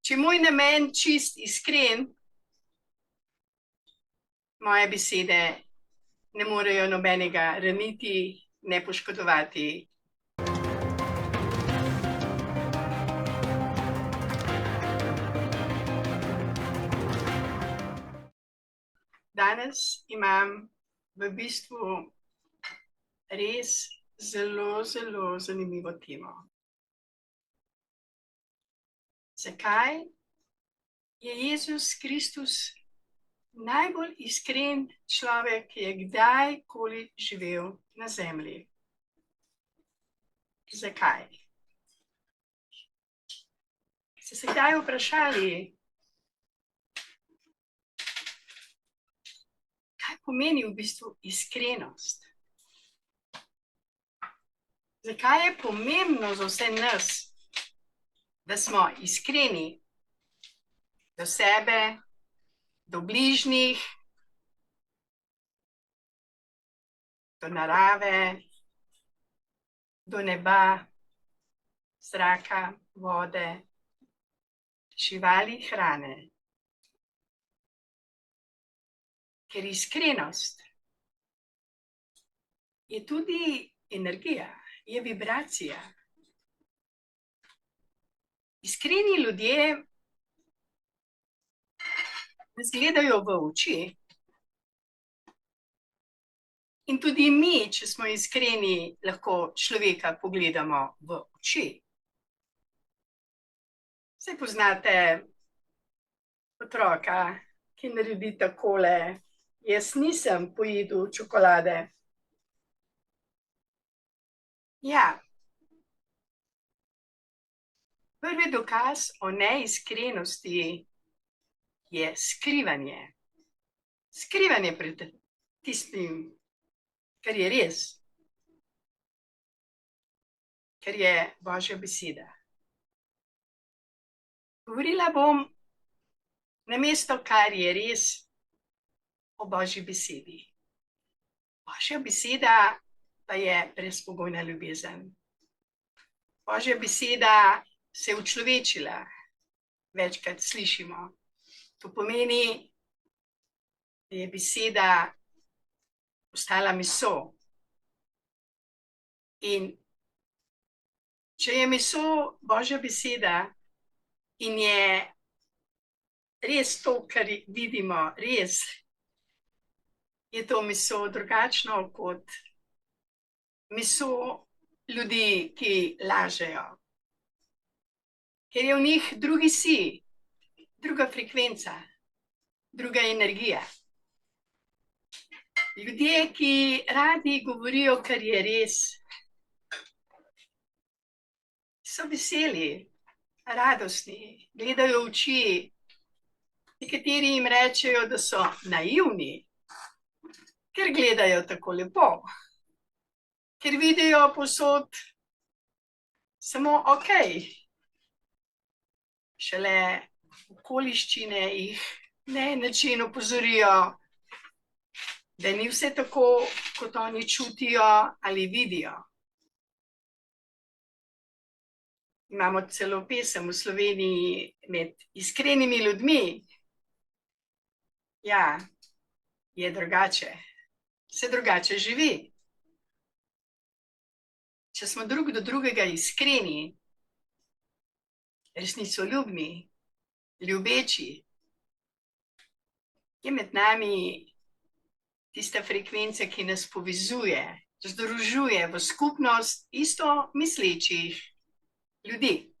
Če je moj namen čist iskren, moje besede ne morejo nobenega raniti, ne poškodovati. Danes imam v bistvu res zelo zanimivo temo. Zakaj je Jezus Kristus najbolj iskren človek, ki je kdajkoli živel na zemlji? Zakaj? Ste se kdaj vprašali, kaj pomeni v bistvu iskrenost? Zakaj je pomembno za vse nas, da smo iskreni do sebe, do bližnjih, do narave, do neba, zraka, vode, živali, hrane? Ker iskrenost je tudi energija, je vibracija. Iskreni ljudje nas gledajo v oči. In tudi mi, če smo iskreni, lahko človeka pogledamo v oči. Saj poznate otroka, ki naredi takole: jaz nisem pojedel čokolade. Ja. Prvi dokaz o neiskrenosti je skrivanje. Skrivanje pred tistim, kar je res. Ker je Božja beseda. Govorila bom namesto, kar je res, o Božji besedi. Božja beseda pa je brezpogojna ljubezen. Božja beseda se je učlovečila, večkrat slišimo. To pomeni, da je beseda postala meso. In če je meso Božja beseda in je res to, kar vidimo, res, je to meso drugačno kot meso ljudi, ki lažejo. Ker je v njih drugi si, druga frekvenca, druga energija. Ljudje, ki radi govorijo, kar je res, so veseli, radostni, gledajo v oči. Nekateri jim rečejo, da so naivni, ker gledajo tako lepo, ker vidijo povsod samo okej. Šele okoliščine jih na en način opozorijo, da ni vse tako, kot oni čutijo ali vidijo. Imamo celo pesem v Sloveniji med iskrenimi ljudmi. Ja, je drugače. Se drugače živi. Če smo drug do drugega iskreni, resnicoljubni, ljubeči, je med nami tista frekvenca, ki nas povezuje, združuje v skupnost isto mislečih ljudi.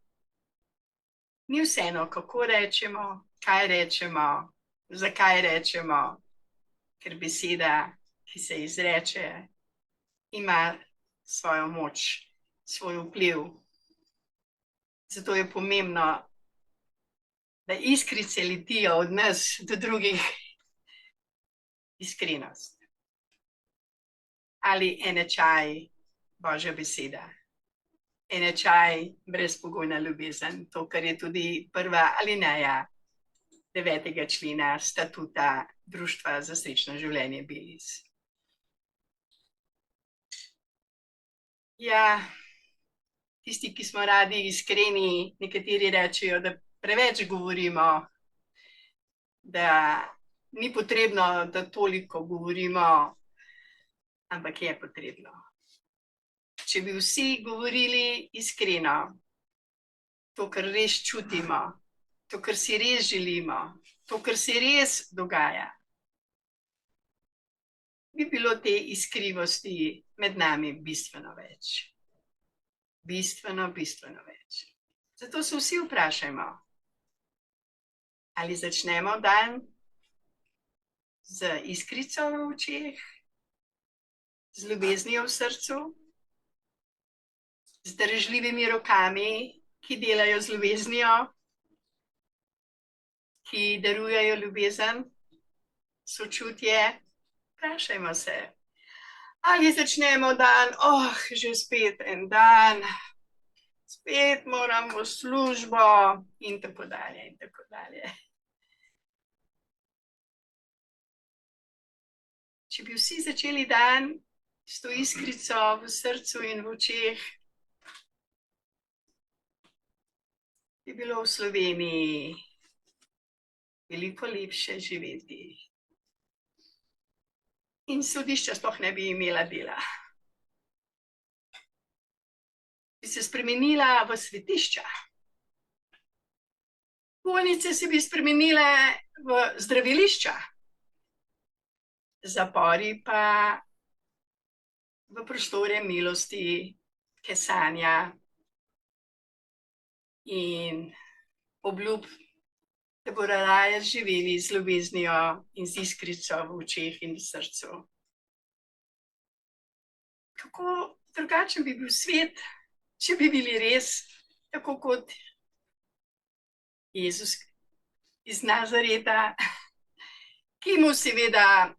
Ni vseeno, kako rečemo, kaj rečemo, zakaj rečemo, ker beseda, ki se izreče, ima svojo moč, svoj vpliv. Zato je pomembno, da iskrice letijo od nas do drugih. Iskrenost. Ali enačaj, Božja beseda. Enačaj, brezpogojna ljubezen. To, kar je tudi prva alineja 9. člena statuta Društva za srečno življenje Belis. Ja, tisti, ki smo radi iskreni, nekateri rečejo, da preveč govorimo, da ni potrebno, da toliko govorimo, ampak je potrebno. Če bi vsi govorili iskreno, to, kar res čutimo, to, kar si res želimo, to, kar se res dogaja, bi bilo te iskrivosti med nami bistveno več. Bistveno več. Zato se vsi vprašajmo, ali začnemo dan z iskrico v očeh, z ljubeznijo v srcu, z darežljivimi rokami, ki delajo z ljubeznijo, ki darujejo ljubezen, sočutje. Vprašajmo se, ali začnemo dan, že spet en dan, spet moram v službo in tako dalje in tako dalje. Če bi vsi začeli dan s to iskrico v srcu in v očeh, bi bilo v Sloveniji veliko lepše živeti. In sodišča sploh ne bi imela dela. Bi se spremenila v svetišča. Bolnice se bi spremenile v zdravilišča. Zapori pa v prostore milosti, kesanja in obljub, da bodo raje živeli z ljubeznijo in z iskrico v očeh in v srcu. Kako drugačen bi bil svet, če bi bili res tako kot Jezus iz Nazareta, ki mu seveda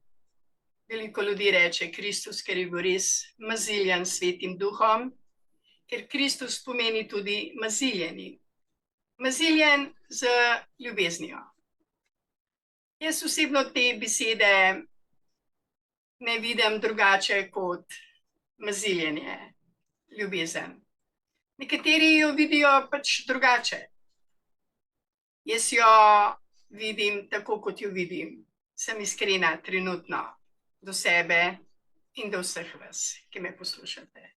veliko ljudi reče Kristus, ker je bil res maziljan s Svetim duhom, ker Kristus pomeni tudi maziljeni. Maziljen z ljubeznijo. Jaz osebno te besede ne vidim drugače kot maziljenje, ljubezen. Nekateri jo vidijo pač drugače. Jaz jo vidim tako, kot jo vidim. Sem iskrena trenutno do sebe in do vseh vas, ki me poslušate.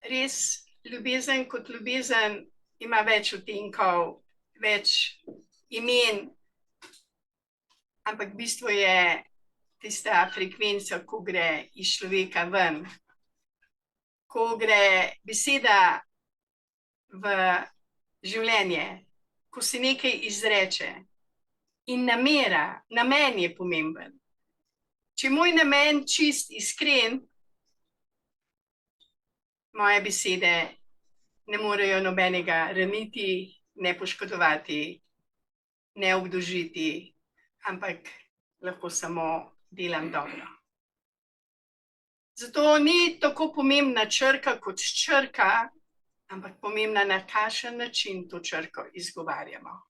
Res, ljubezen kot ljubezen ima več odtenkov, več imen, ampak bistvo je tista frekvenca, ko gre iz človeka ven, ko gre beseda v življenje, ko se nekaj izreče. In namera, namen je pomemben. Če je moj namen čist, iskren, moje besede ne morejo nobenega raniti, ne poškodovati, ne obdolžiti, ampak lahko samo delam dobro. Zato ni tako pomembna črka kot črka, ampak pomembna, na kakšen način to črko izgovarjamo.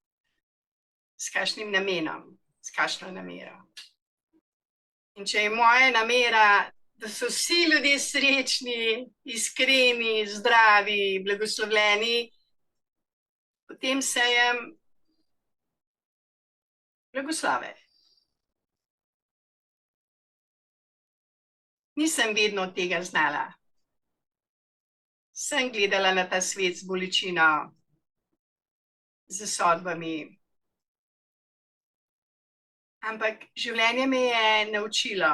S kakšnim namenom, s kakšno namero. In če je moja namera, da so vsi ljudje srečni, iskreni, zdravi, blagoslovljeni, potem sejem blagoslove. Nisem vedno tega znala. Sem gledala na ta svet z bolečino, z sodbami. Ampak življenje me je naučilo,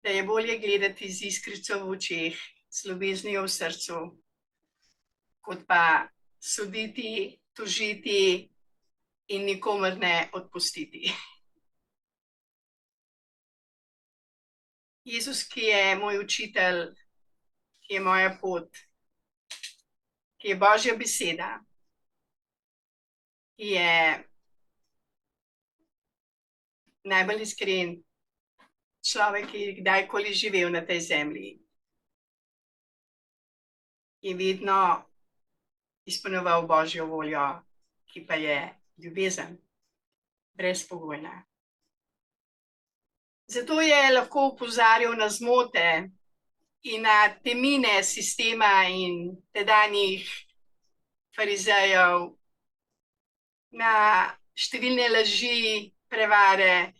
da je bolje gledati z iskrico v očeh, z ljubeznijo v srcu, kot pa soditi, tožiti in nikomur ne odpustiti. Jezus, ki je moj učitelj, ki je moja pot, ki je Božja beseda, ki je najbolj iskren človek, ki je kdajkoli živel na tej zemlji, je vedno izpolnjeval Božjo voljo, ki pa je ljubezen, brezpogojna. Zato je lahko opozarjal na zmote in na temine sistema in tedanjih farizejev, na številne laži, prevare,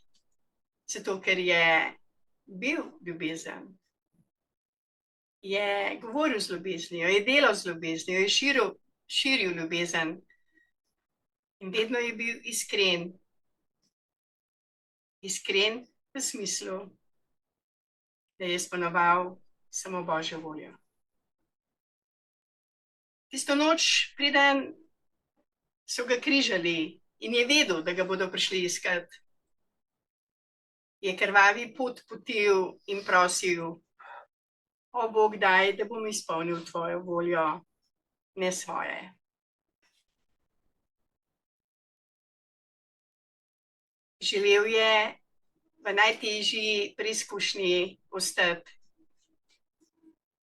zato ker je bil ljubezen. Je govoril z ljubeznijo, je delal z ljubeznijo, je širil ljubezen in vedno je bil iskren. Iskren v smislu, da je izpolnjeval samo Božjo voljo. Tisto noč, preden so ga križali in je vedel, da ga bodo prišli iskat, je krvavi pot potil in prosil: o Bog, daj, da bom izpolnil tvojo voljo, ne svoje. Želel je v najtežji preizkušnji ostati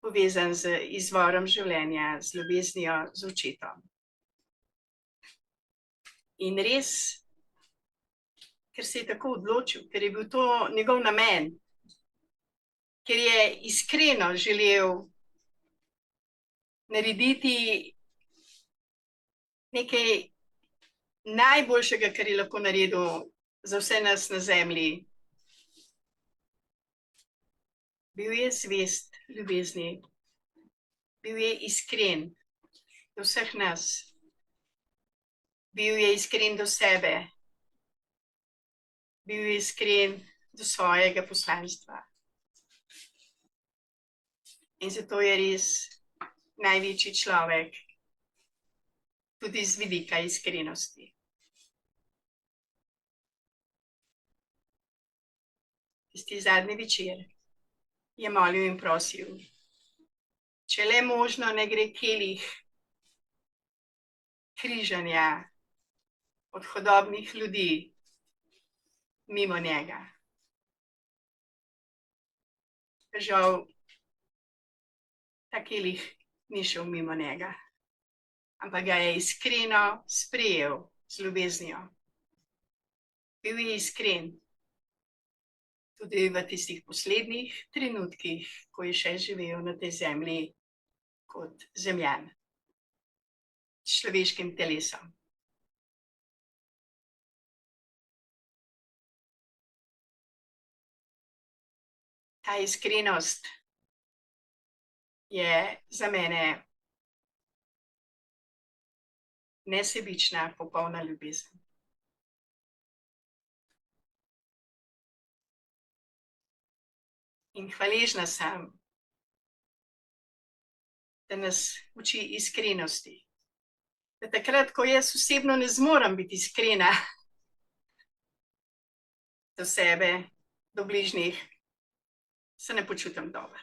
povezan z izvorom življenja, z ljubeznijo, z očetom. In res, ker se je tako odločil, ker je bil to njegov namen, ker je iskreno želel narediti nekaj najboljšega, kar je lahko naredil za vse nas na zemlji. Bil je zvest ljubezni, bil je iskren do vseh nas, bil je iskren do sebe, bil je iskren do svojega poslanstva. In zato je res največji človek, tudi z vidika iskrenosti. Tisti zadnji večer je molil in prosil, če le možno ne gre kelih križanja od hudobnih ljudi mimo njega. Žal, ta kelih ni šel mimo njega, ampak ga je iskreno sprejel z ljubeznijo. Bil je iskren tudi v tistih poslednjih trenutkih, ko je še živel na tej zemlji kot zemljan, s človeškim telesom. Ta iskrenost je za mene nesebična, popolna ljubezen. In hvaležna sem, da nas uči iskrenosti. Da takrat, ko jaz osebno ne zmorem biti iskrena do sebe, do bližnjih, se ne počutim dobro.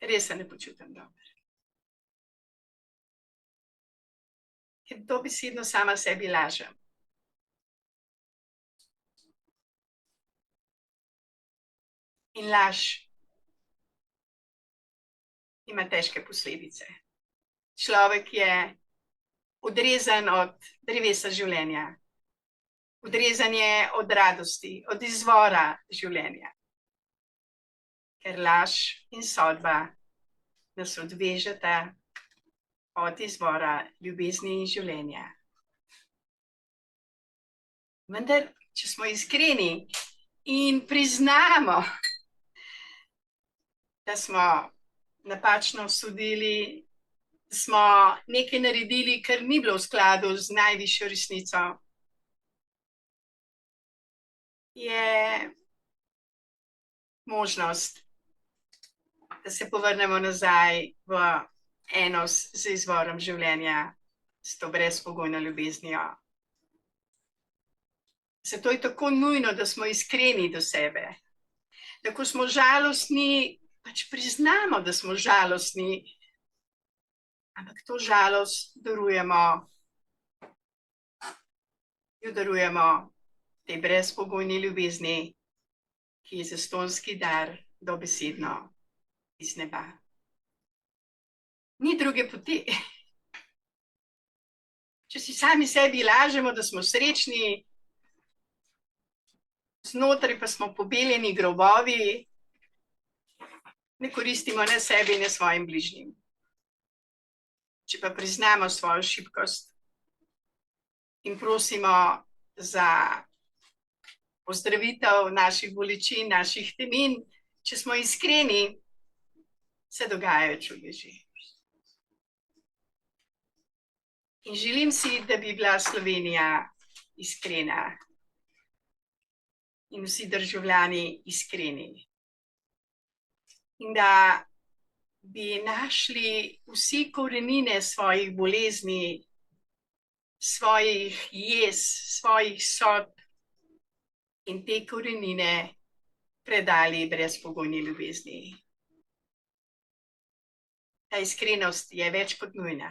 Res se ne počutim dobro. Ker dobesedno sama sebi lažem. In laž ima težke posledice. Človek je odrezan od drevesa življenja. Odrezan je od radosti, od izvora življenja. Ker laž in sodba nas odvežeta od izvora ljubezni in življenja. Vendar, če smo iskreni in priznamo, da smo napačno sodili, da smo nekaj naredili, kar ni bilo v skladu z najvišjo resnico, je možnost, da se povrnemo nazaj v enos z izvorom življenja, s to brezpogojno ljubeznijo. Zato je tako nujno, da smo iskreni do sebe. Da ko smo žalostni, pač priznamo, da smo žalostni, ampak to žalost darujemo tej brezpogojni ljubezni, ki je zastonjski dar dobesedno iz neba. Ni druge poti. Če si sami sebi lažemo, da smo srečni, znotraj pa smo pobeljeni grobovi, ne koristimo ne sebi, ne svojim bližnjim. Če pa priznamo svojo šibkost in prosimo za ozdravitev naših bolečin, naših temin, če smo iskreni, se dogajajo čudeži. In želim si, da bi bila Slovenija iskrena in vsi državljani iskreni. In da bi našli vsi korenine svojih bolezni, svojih jez, svojih sodb in te korenine predali brezpogojni ljubezni. Ta iskrenost je več kot nujna.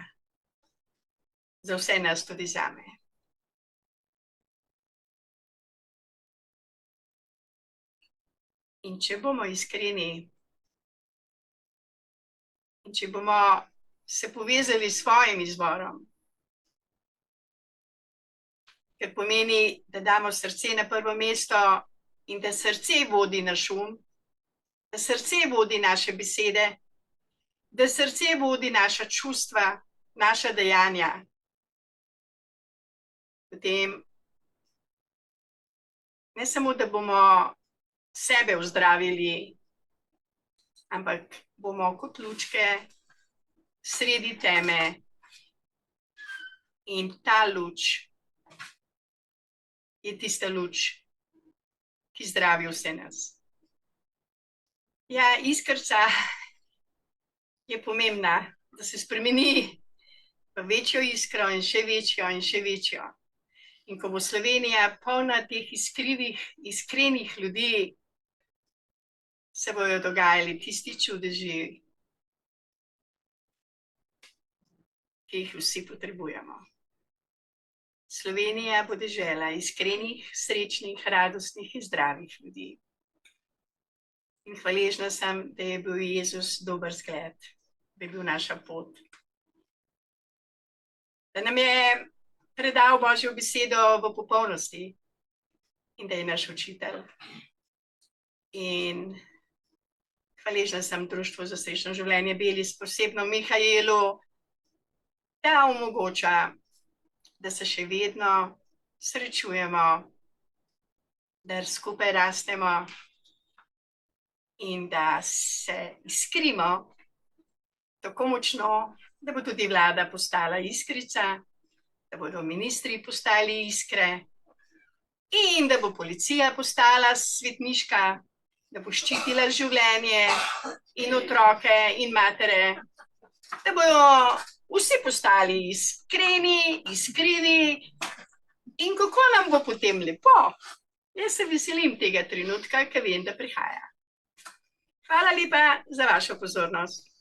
Za vse nas, tudi zame. In če bomo iskreni, in če bomo se povezali s svojim izvorom, ker pomeni, da damo srce na prvo mesto in da srce vodi naš um, da srce vodi naše besede, da srce vodi naša čustva, naša dejanja, potem ne samo, da bomo sebe ozdravili, ampak bomo kot lučke sredi teme in ta luč je tista luč, ki zdravi vse nas. Ja, iskrica je pomembna, da se spremeni v večjo iskro in še večjo in še večjo. In ko bo Slovenija polna teh iskrenih ljudi, se bojo dogajali tisti čudeži, ki jih vsi potrebujemo. Slovenija bo dežela iskrenih, srečnih, radostnih in zdravih ljudi. In hvaležna sem, da je bil Jezus dober zgled, da je bil naša pot. Da nam je predal Božjo besedo v popolnosti in da je naš učitelj. In hvaležna sem Društvu za srečno življenje Belis, posebno Mihaelu, da omogoča, da se še vedno srečujemo, da skupaj rastemo in da se iskrimo tako močno, da bo tudi vlada postala iskrica, da bodo ministri postali iskre in da bo policija postala svetniška, da bo ščitila življenje in otroke in matere, da bojo vsi postali iskreni, iskrivi in kako nam bo potem lepo. Jaz se veselim tega trenutka, ker vem, da prihaja. Hvala lepa za vašo pozornost.